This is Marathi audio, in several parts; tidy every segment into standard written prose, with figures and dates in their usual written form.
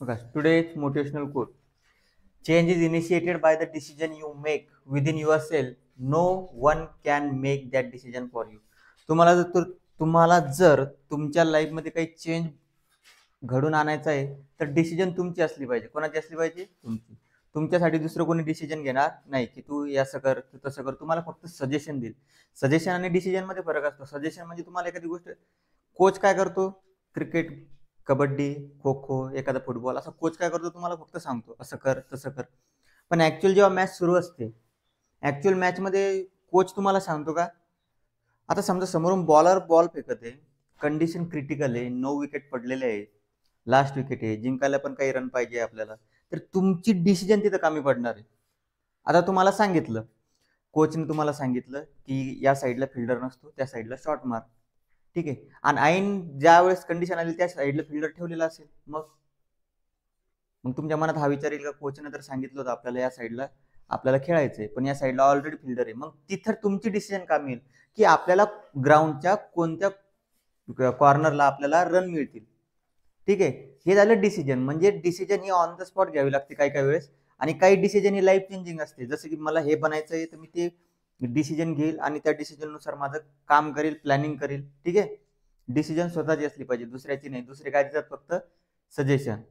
बघा, today's motivational quote. Change is initiated by the decision you make within yourself. No one can make that decision for you. तुम्हाला जर तुमच्या लाईफमध्ये काही चेंज घडून आणायचा आहे तर डिसिजन तुमची असली पाहिजे. कोणाची असली पाहिजे? तुमची. तुमच्यासाठी दुसरं कोणी डिसिजन घेणार नाही की तू असं कर, तू तसं कर. तुम्हाला फक्त सजेशन देईल. सजेशन आणि डिसिजन मध्ये फरक असतो. सजेशन म्हणजे तुम्हाला एखादी गोष्ट, कोच काय करतो, क्रिकेट, कबड्डी, खो खो, एखादा फुटबॉल, असा कोच काय करतो तुम्हाला फक्त सांगतो असं कर तसं कर. पण ऍक्च्युअल जेव्हा मॅच सुरू असते, ऍक्च्युअल मॅच मध्ये कोच तुम्हाला सांगतो का? आता समजा समोरून बॉलर बॉल फेकत आहे, कंडिशन क्रिटिकल आहे, 9 विकेट पडलेले आहे, लास्ट विकेट आहे, जिंकायला पण काही रन पाहिजे आपल्याला, तर तुमची डिसिजन तिथं कमी पडणार आहे. आता तुम्हाला सांगितलं, कोचने तुम्हाला सांगितलं की या साईडला फिल्डर नसतो, त्या साईडला शॉट मार, ठीक आहे. आणि ऐन ज्या वेळेस कंडिशन आली त्या साईडला फिल्डर ठेवलेला असेल, मग तुमच्या मनात हा विचार येईल का, कोचने तर सांगितलं होतं आपल्याला या साईडला आपल्याला खेळायचंय, पण या साईडला ऑलरेडी फिल्डर आहे. मग तिथं तुमची डिसिजन का मिळेल की आपल्याला ग्राउंडच्या कोणत्या कॉर्नरला आपल्याला रन मिळतील, ठीक आहे. हे झालं डिसिजन. म्हणजे decision he on the spot घ्यावी लागते काही काही वेळेस, आणि काही डिसिजन ही लाईफ चेंजिंग असते. जसं की मला हे बनायचंय तर मी ते डिसिजन घेईल आणि त्या डिसिजननुसार माझं काम करेल, प्लॅनिंग करेल, ठीक आहे. डिसिजन स्वतःची असली पाहिजे, दुसऱ्याची नाही. दुसरे काय देतात? फक्त सजेशन.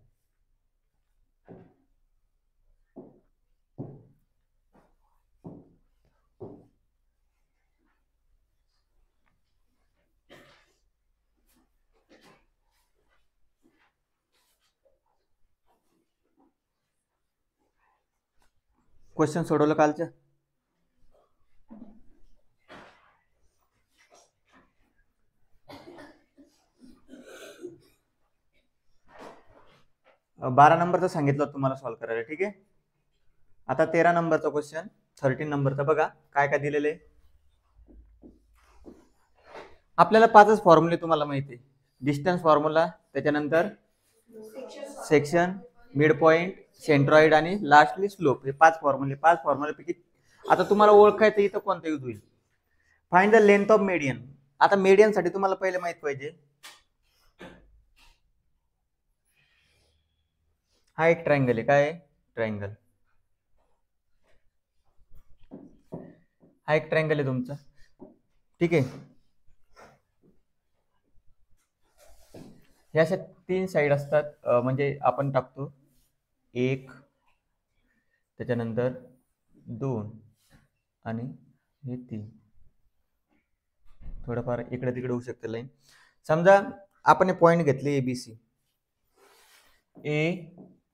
क्वेश्चन सोडवलं कालचं? बारा नंबरचा सांगितलं तुम्हाला सॉल्व्ह करायला, ठीक आहे. आता 13 नंबरचा क्वेश्चन, 13 नंबरचा बघा काय काय दिलेले. आपल्याला 5च फॉर्म्युले तुम्हाला माहिती आहे. डिस्टन्स फॉर्म्युला, त्याच्यानंतर सेक्शन, मिड पॉइंट, सेंट्रॉइड आणि लास्टली स्लोप. हे 5 फॉर्म्युले. 5 फॉर्म्युलेपैकी आता तुम्हाला ओळखायचं इथं कोणतं यूज होईल. Find the length of median. आता मीडियन साठी तुम्हाला पहिले माहित पाहिजे, हा एक ट्रायंगल आहे. काय आहे? ट्रायंगल. हा एक ट्रायंगल आहे तुमचा, ठीक आहे. ह्या अशा 3 साइड असतात. म्हणजे आपण टाकतो 1, त्याच्यानंतर 2 आणि हे 3. थोडंफार इकडे तिकडे होऊ शकते लाईन. समजा आपण हे पॉइंट घेतले ABC,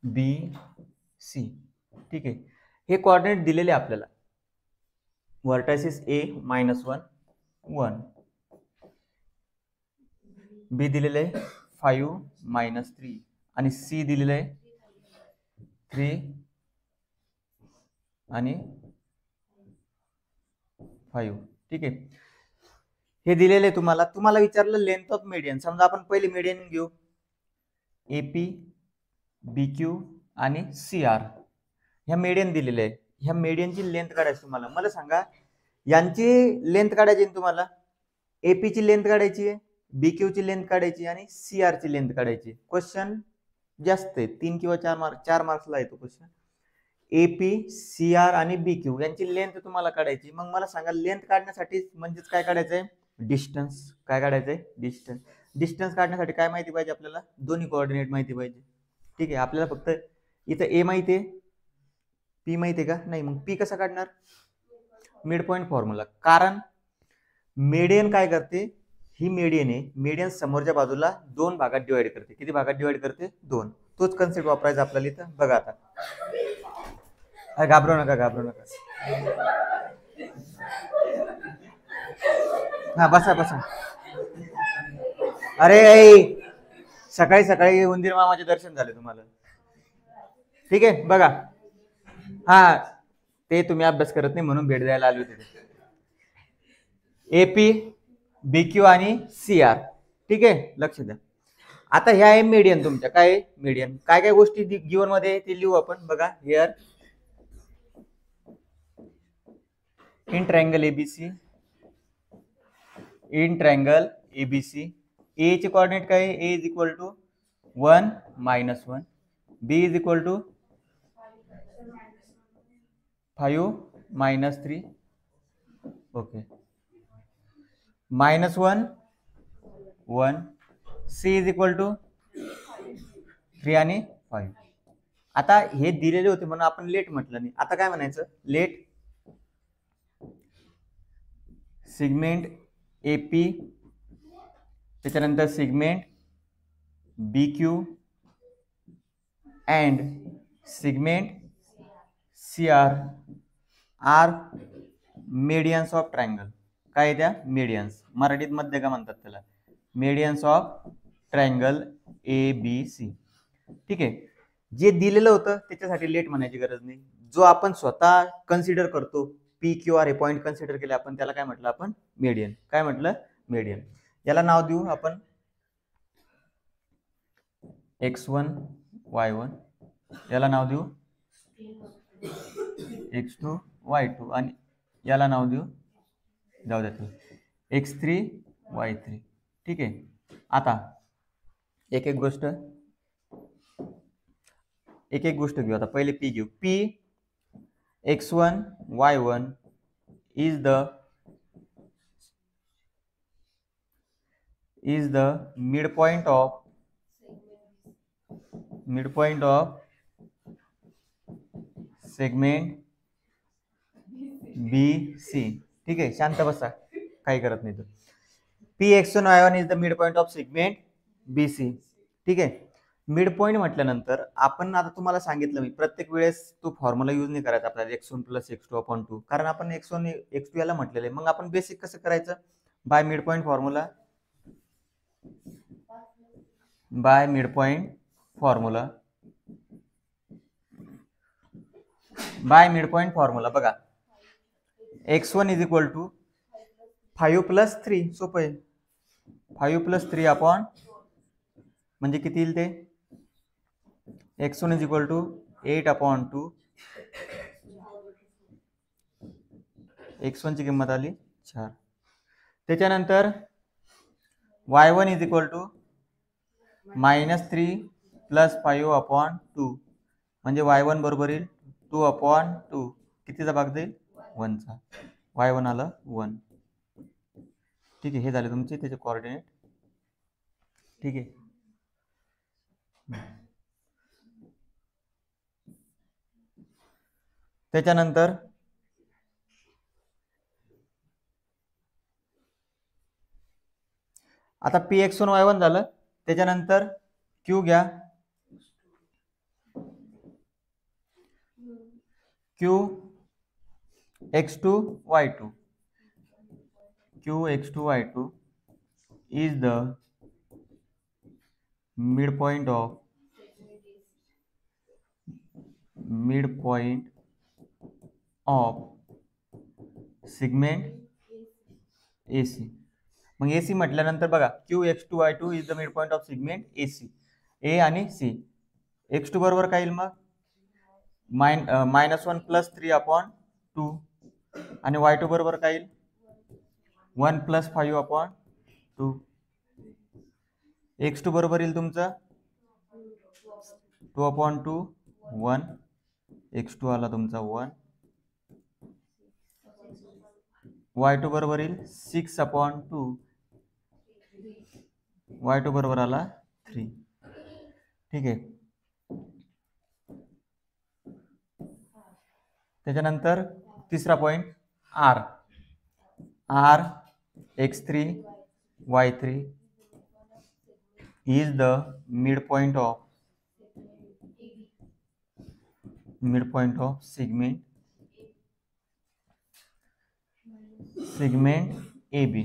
ABC, ठीक आहे. हे कोऑर्डिनेट दिलेले आपल्याला. व्हर्टायसिस A -1 1, B दिलेले आहे 5 -3 आणि C दिलेलं आहे 3 आणि 5, ठीक आहे. हे दिलेले तुम्हाला विचारलं लेंथ ऑफ मीडियन. समजा आपण पहिले मीडियन घेऊ, AP, BQ आणि CR. ह्या मीडियन दिलेले आहे. ह्या मीडियनची लेंथ काढायची तुम्हाला. मला सांगा, यांची लेंथ काढायची तुम्हाला. AP ची लेंथ काढायची आहे, BQ ची लेंथ काढायची आणि CR ची लेंथ काढायची. क्वेश्चन जास्त आहे, 3 किंवा 4 मार्क्सला येतो क्वेश्चन. AP, CR आणि BQ यांची लेंथ तुम्हाला काढायची. मग मला सांगा, लेंथ काढण्यासाठी म्हणजेच काय काढायचंय? डिस्टन्स. काय काढायचंय? डिस्टन्स. डिस्टन्स काढण्यासाठी काय माहिती पाहिजे आपल्याला? दोन्ही कोऑर्डिनेट माहिती पाहिजे, ठीक आहे. आपल्याला फक्त इथं A माहिती आहे, P माहिती आहे का? नाही. मग P कसा काढणार? Mid point formula. कारण मीडियन काय करते? ही मीडियन आहे. मीडियन समोरच्या बाजूला 2 भागात डिवाइड करते. किती भागात डिवाइड करते? 2. तोच कन्सेप्ट वापरायचा आपल्याला इथं. बघा आता, घाबरू नका. हा, बसा. अरे सकाळी सकाळी उंदीर मामाचे दर्शन झाले तुम्हाला, ठीक आहे. बघा, हा ते तुम्ही अभ्यास करत नाही म्हणून भेट द्यायला आले होते. AP, BQ आणि CR, ठीक आहे. लक्ष द्या. आता ह्या आहे मीडियन तुमच्या. काय मीडियन? काय काय गोष्टी गिवन मध्ये ते लिहू आपण. बघा, here in triangle ABC, in triangle ABC, A चे कोऑर्डिनेट काय आहे? A is equal to 1 -1, B is equal to 5 minus 3 okay -1 1 C is equal to 3 आणि 5. आता हे दिलेले होते म्हणून आपण लेट म्हटलं नाही. आता काय म्हणायचं लेट सिगमेंट एपी त्याच्यानंतर segment BQ and segment CR are medians of triangle. काय त्या मेडियन्स मराठीत मध्य का म्हणतात त्याला मेडियन्स ऑफ ट्रायंगल ABC. ठीक आहे जे दिलेलं होतं त्याच्यासाठी लेट म्हणायची गरज नाही. जो आपण स्वतः कन्सिडर करतो PQR हे पॉईंट कन्सिडर केले आपण त्याला काय म्हटलं आपण मेडियन. काय म्हटलं मेडियन. याला नाव देऊ आपण x1 y1 याला नाव देऊ x2 y2 आणि याला नाव देऊ जाऊ द्या x3 y3. ठीक आहे आता एक एक गोष्ट घेऊ. आता पहिले P घेऊ. P x1 y1 is the midpoint of segment BC. ठीक आहे शांत बसा काही करत नाही. P x1 y1 is the midpoint of segment BC. ठीक आहे मिड पॉईंट म्हटल्यानंतर आपण आता तुम्हाला सांगितलं मी प्रत्येक वेळेस तो फॉर्म्युला यूज नाही करायचा आपल्याला x1 + x2/2 कारण आपण x1 x2 याला म्हटलेलं आहे. मग आपण बेसिक कसं करायचं बाय मिड पॉईंट फॉर्म्युला बघा x1 इज इक्वल टू 5 + 3 सोपं आहे 5 + 3 म्हणजे किती येईल ते x1 is equal to 8/2 x1 ची किंमत आली 4. त्याच्यानंतर y1 इज इक्वल टू -3 + 5/2 म्हणजे y1 बरोबर येईल 2/2 कितीचा भाग जाईल 1चा y1 आलं 1. ठीक आहे हे झाले तुमचे त्याचे कोऑर्डिनेट. ठीक आहे त्याच्यानंतर आता Px1 y1 झालं. त्याच्यानंतर Q घ्या Q x2 y2 is the midpoint of segment AC. मग AC म्हटल्यानंतर बघा Q x2 y2 is the midpoint of segment AC. A आणि C. x2 बरोबर काय येईल मग -1 + 3/2 आणि y2 बरोबर काय येईल 1 + 5/2. x2 बरोबर येईल तुमचं 2/2 1 x2 आला तुमचा 1 y2 बरोबर येईल 6/2 y2 बरोबर आला 3. ठीक आहे त्याच्यानंतर तिसरा point R x3 y3 is the midpoint of segment AB.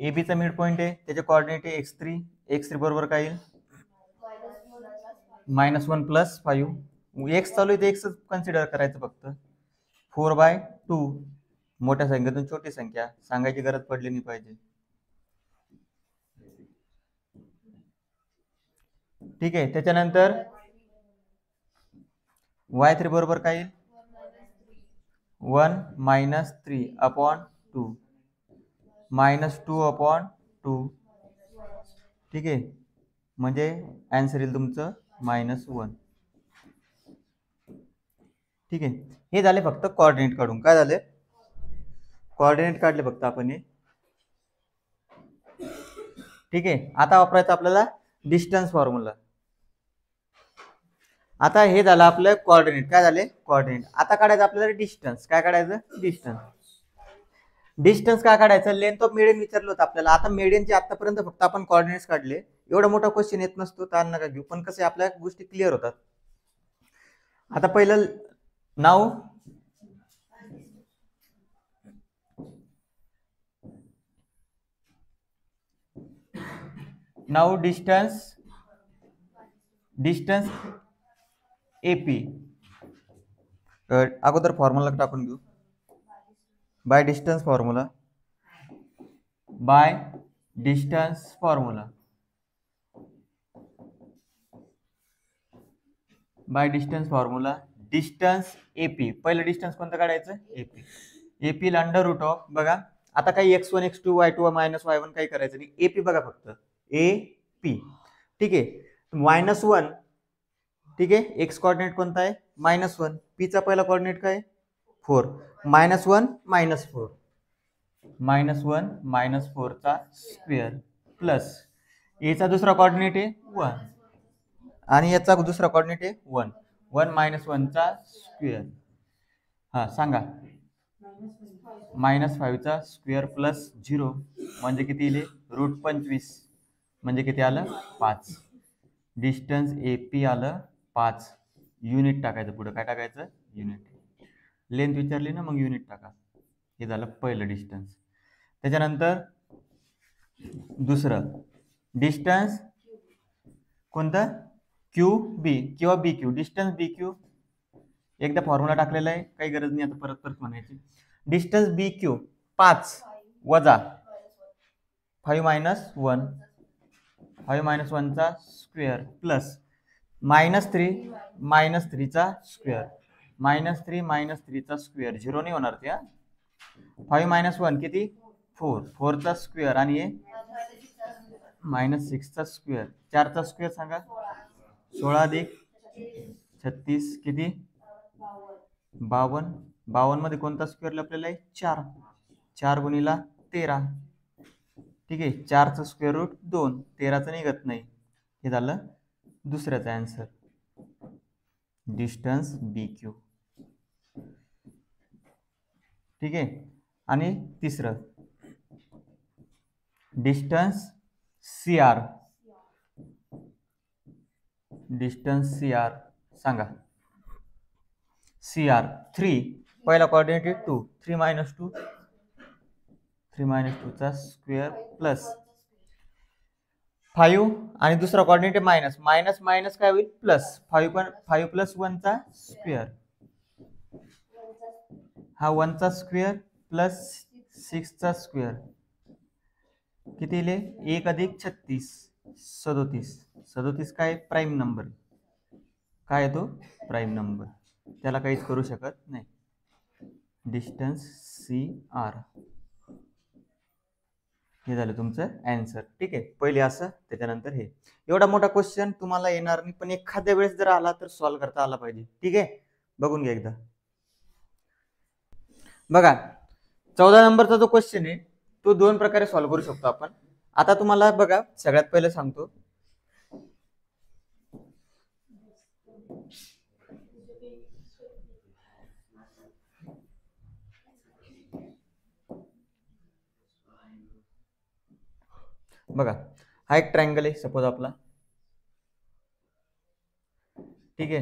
AB चा मिड पॉइंट आहे त्याचे कोऑर्डिनेट आहे x3 बरोबर काय येईल -1 + 5 x चालू आहे ते x कन्सिडर करायचं फक्त 4/2 मोठ्या संख्येतून छोटी संख्या सांगायची गरज पडली नाही पाहिजे. ठीक आहे त्याच्यानंतर y3 बरोबर काय येईल 1 - 3/2 -2/2. ठीक आहे म्हणजे आन्सर येईल तुमचं -1. ठीक आहे, हे झाले फक्त कोऑर्डिनेट काढून. काय झाले? कोऑर्डिनेट काढले फक्त आपण हे. ठीक आहे, आता वापरायचं आपल्याला डिस्टन्स फॉर्म्युला. आता हे झालं आपलं कोऑर्डिनेट. काय झाले? कोऑर्डिनेट. आता काढायचं आपल्याला डिस्टन्स. काय काढायचं? डिस्टन्स. डिस्टन्स काय काढायचं? लेंथ ऑफ मीडियन विचारलं होतं आपल्याला. आता मीडियनचे आतापर्यंत फक्त आपण कोऑर्डिनेट्स काढले. एवढा मोठा क्वेश्चन येत नसतो, ताण नका घेऊ, पण कसे आपल्या गोष्टी क्लिअर होतात. आता पहिलं नाव डिस्टन्स AP. अगोदर फॉर्म्युला टाकून घेऊ. By distance formula. Distance AP. पहिलं डिस्टन्स कोणतं काढायचं? AP. AP ला अंडर रूट ऑफ, बघा आता काही x1 x2 y2 minus y1 काही करायचं नाही. AP बघा फक्त AP. ठीक आहे, -1. ठीक आहे, एक्स कोऑर्डिनेट कोणता आहे? -1. पी चा पहिला कोऑर्डिनेट काय? 4. -1 -4. -1 चा स्क्वेअर प्लस याचा दुसरा कोऑर्डिनेट आहे 1 आणि याचा दुसरा कोऑर्डिनेट आहे 1. 1 -1 चा स्क्वेअर. हा सांगा. -5 चा स्क्वेअर प्लस 0 म्हणजे किती येईल? √25 म्हणजे किती आलं? 5. डिस्टन्स AP आलं 5. युनिट टाकायचं पुढे. काय टाकायचं? युनिट. लेंथ विचारली ना, मग युनिट टाका. हे झालं पहिलं डिस्टन्स. त्याच्यानंतर दुसरं डिस्टन्स कोणतं? QB किंवा BQ. डिस्टन्स BQ एकदा फॉर्म्युला टाकलेला आहे, काही गरज नाही आता परत म्हणायची. डिस्टन्स BQ 5 वजा 5 -1. 5 -1 चा स्क्वेअर प्लस -3 चा स्क्वेअर. -3 चा स्क्वेअर 0 नाही होणार ते. 5 -1 किती? 4. 4 चा स्क्वेअर आणि हे -6 चा स्क्वेअर. 4 चा स्क्वेअर सांगा. 16 अधिक 36 किती? 52. 52 मध्ये कोणता स्क्वेअर लपलेला आहे? 4. 4 गुणिला 13. ठीक आहे, 4 चा स्क्वेअर रूट 2. 13चं निघत नाही. हे झालं दुसऱ्याचा आन्सर. Distance BQ. ठीक आहे, आणि तिसरं डिस्टन्स CR. सांगा. CR 3. पहिला कोऑर्डिनेट आहे 2. 3 -2 चा स्क्वेअर प्लस 5 आणि दुसरा कोऑर्डिनेट आहे मायनस काय होईल? प्लस 5 + 1 चा स्क्वेअर. हा 1 चा स्क्वेअर प्लस 6 चा स्क्वेअर किती येईल? 1 अधिक 36 37. 37 काय? Prime number. काय आहे तो? Prime number. त्याला काहीच करू शकत नाही. Distance CR. हे झालं तुमचं आन्सर. ठीक आहे, पहिले असं, त्याच्यानंतर हे. एवढा मोठा क्वेश्चन तुम्हाला येणार नाही, पण एखाद्या वेळेस जर आला तर सॉल्व्ह करता आला पाहिजे. ठीक आहे, बघून घ्या एकदा. बघा 14 नंबरचा जो क्वेश्चन आहे तो 2 प्रकारे सॉल्व्ह करू शकतो आपण. आता तुम्हाला बघा, सगळ्यात पहिले सांगतो. बघा, हा एक ट्रायंगल आहे सपोज आपला. ठीक आहे,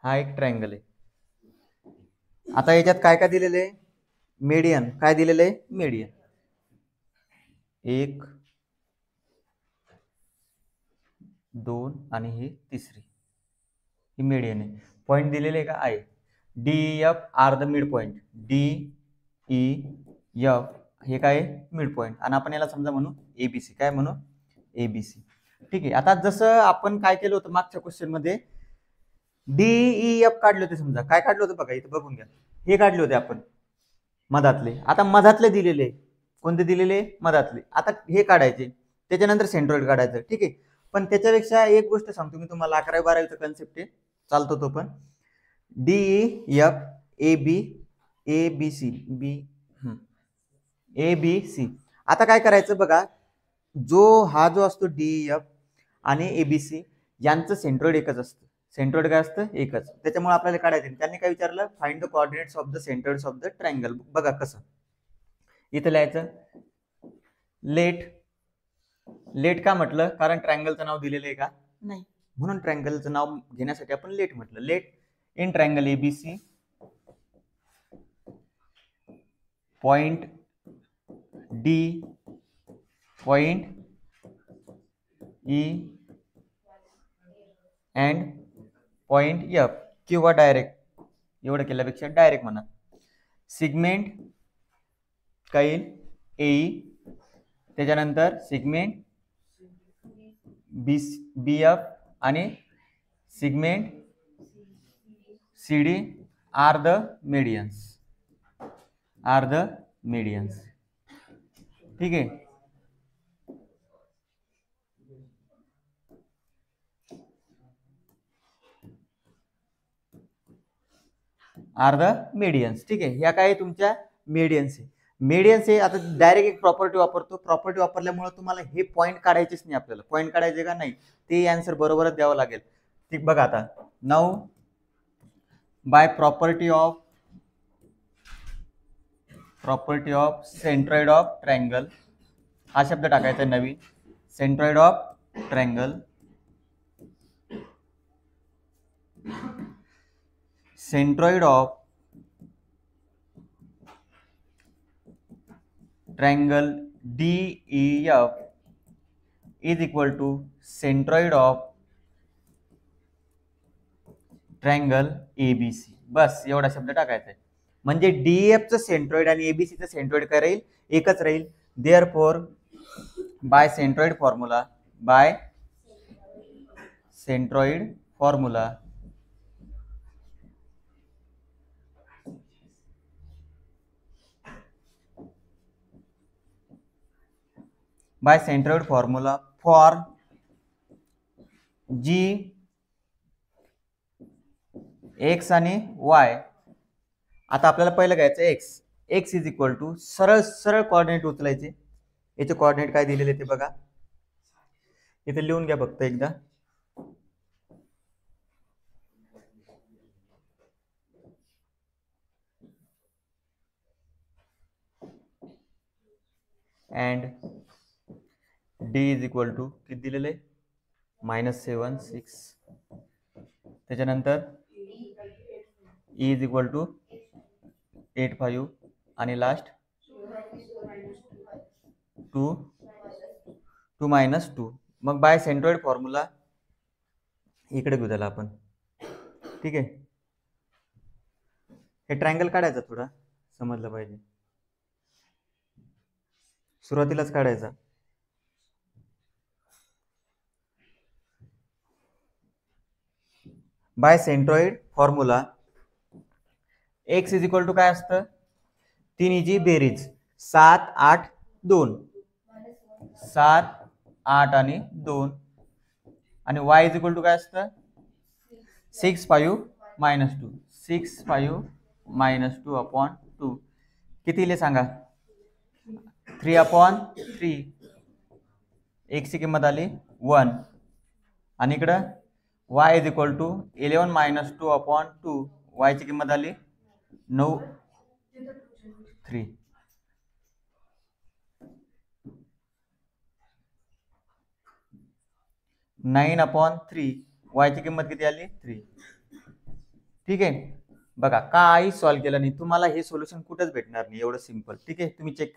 हा एक ट्रायंगल आहे. आता याच्यात काय काय दिलेलं आहे? मीडियन. काय दिलेलं आहे? मीडियन. 1 2 आणि ही तिसरी, ही मीडियन आहे. पॉइंट दिलेले आहे का? आहे. DEF are the mid point. DEF हे काय? Mid point. आणि आपण याला समजा म्हणू ABC. काय म्हणू? ABC. ठीक आहे, आता जसं आपण काय केलं होतं मागच्या क्वेश्चन मध्ये, DEF काढले होते. समजा काय काढलं होतं बघा, इथं बघून घ्या. हे काढले होते आपण मधातले. आता मधातले दिलेले कोणते? दिलेले मधातले. आता हे काढायचे, त्याच्यानंतर सेंट्रोइड काढायचं. ठीक आहे, पण त्याच्यापेक्षा एक गोष्ट सांगतो मी तुम्हाला. 11वी 12वीचा कन्सेप्ट आहे, चालतो तो पण. DEF ABC. आता काय करायचं बघा, हा जो असतो DEF आणि ABC यांचं सेंट्रोइड एकच असतं. सेंट्रोइड काय असतं? एकच. त्याच्यामुळे आपल्याला काढायचं. त्यांनी काय विचारलं, find the coordinates of the centroids of the triangle. बघा कसं इथं लिहायचं. लेट का म्हटलं? कारण ट्रायंगलचं नाव दिलेलं आहे का? नाही, म्हणून ट्रायंगलचं नाव घेण्यासाठी आपण लेट म्हटलं. Let in triangle ABC point D point E and point F, किंवा डायरेक्ट एवढं केल्यापेक्षा डायरेक्ट म्हणा. सिगमेंट काय येईल? AE, त्याच्यानंतर सिगमेंट BF आणि सिगमेंट CD आर द मीडियन्स. ठीक आहे. Are the medians. ठीक आहे, ह्या काय तुमच्या मीडियन्स आहे. मीडियन्स आहे. आता डायरेक्ट एक प्रॉपर्टी वापरतो. प्रॉपर्टी वापरल्यामुळे तुम्हाला हे पॉईंट काढायचेच नाही. आपल्याला पॉईंट काढायचे का नाही ते आन्सर बरोबरच द्यावं लागेल. ठीक, बघा आता now by property of centroid of triangle, हा शब्द टाकायचा आहे नवीन. Centroid of triangle, centroid of triangle DEF is equal to centroid of triangle ABC. बस एवढा शब्द टाकायचा आहे. म्हणजे DEF चं सेंट्रॉइड आणि ABC चं सेंट्रॉइड काय राहील? एकच राहील. Therefore by centroid formula for G X आणि Y. आता आपल्याला पहिलं घ्यायचं एक्स इज इक्वल टू सरळ कोऑर्डिनेट उचलायचे. याचे कोऑर्डिनेट काय दिलेले ते बघा, इथे लिहून घ्या फक्त एकदा. And D is equal to किती दिलेले? -7 6. त्याच्यानंतर E इज इक्वल टू 8 5 आणि लास्ट 2 -2. मग बाय सेंट्रॉइड फॉर्म्युला इकडे घेऊ त्याला आपण. ठीक आहे, हे ट्रायंगल काढायचं, थोडा समजलं पाहिजे, सुरुवातीलाच काढायचा. By centroid formula X is equal to काय असतं? तिन्हीची बेरीज 7 8 2, 7 8 आणि 2. आणि y इज इक्वल टू काय असतं? 6 5 -2, 6 5 -2 अपॉन 2. किती इले सांगा? 3/3. x ची किंमत आली 1. आणि इकडं y is equal to 11 -2 upon 2. y ची किंमत आली 9 3. y ची किंमत किती आली? 3. ठीक आहे, बघा काही सॉल्व्ह केलं नाही, तुम्हाला हे सोल्युशन कुठेच भेटणार नाही. एवढं सिंपल. ठीक आहे, तुम्ही चेक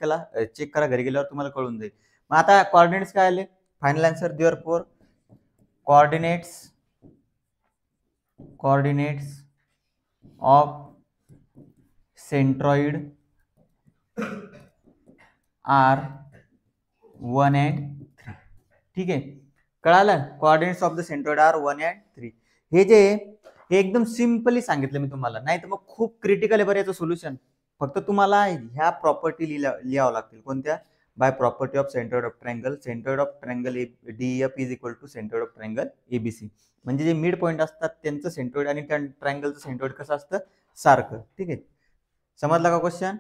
करा घरी गेल्यावर तुम्हाला कळून जाईल. मग आता कोऑर्डिनेट्स काय आले? Final answer therefore coordinates of centroid are 1 and 3. ठीक आहे, कळालं? Coordinates of the centroid are 1 and 3. हे एकदम सिंपली सांगितलं मी तुम्हाला, नाही तर मग खूप क्रिटिकल आहे बरं याचं सोल्युशन. फक्त तुम्हाला ह्या प्रॉपर्टी लिहावं लागतील. कोणत्या? By property of centroid of triangle. Centroid of triangle DEF is equal to centroid of triangle ABC. म्हणजे जे मिड पॉईंट असतात त्यांचं सेंट्रोइड आणि ट्रायंगलचं सेंट्रोइड कसं असतं, सारखं. ठीक आहे, समजला का क्वेश्चन?